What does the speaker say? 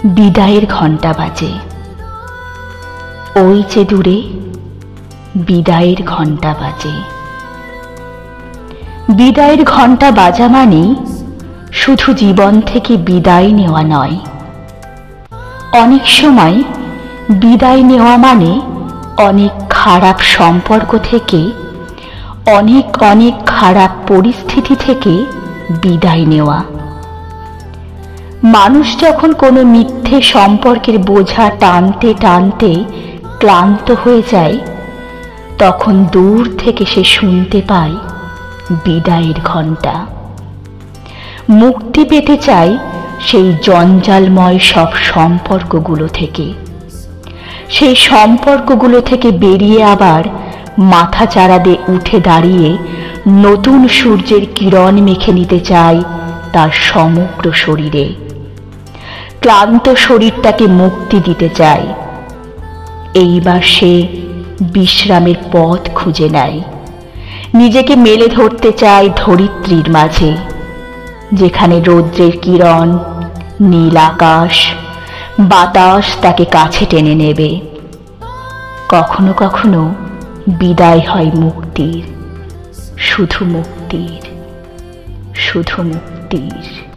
বিদায়ের ঘণ্টা বাজে। ওই যে দূরে বিদায়ের ঘণ্টা বাজে। বিদায়ের ঘণ্টা বাজা মানে শুধু জীবন থেকে বিদায় নেওয়া নয়, অনেক সময় বিদায় নেওয়া মানে অনেক খারাপ সম্পর্ক থেকে, অনেক অনেক খারাপ পরিস্থিতি থেকে বিদায় নেওয়া। মানুষ যখন কোনো মিথ্যে সম্পর্কের বোঝা টানতে টানতে ক্লান্ত হয়ে যায়, তখন দূর থেকে সে শুনতে পায় বিদায়ের ঘণ্টা। মুক্তি পেতে চায় সেই জঞ্জালময় সব সম্পর্কগুলো থেকে। সেই সম্পর্কগুলো থেকে বেরিয়ে আবার মাথা চারা দিয়ে উঠে দাঁড়িয়ে নতুন সূর্যের কিরণ মেখে নিতে চায় তার সমগ্র শরীরে। ক্লান্ত শরীরটাকে মুক্তি দিতে চায়। এইবার সে বিশ্রামের পথ খুঁজে নেয়। নিজেকে মেলে ধরতে চায় ধরিত্রীর মাঝে, যেখানে রৌদ্রের কিরণ, নীল আকাশ, বাতাস তাকে কাছে টেনে নেবে। কখনো কখনো বিদায় হয় মুক্তির, শুধু মুক্তির, শুধু মুক্তির।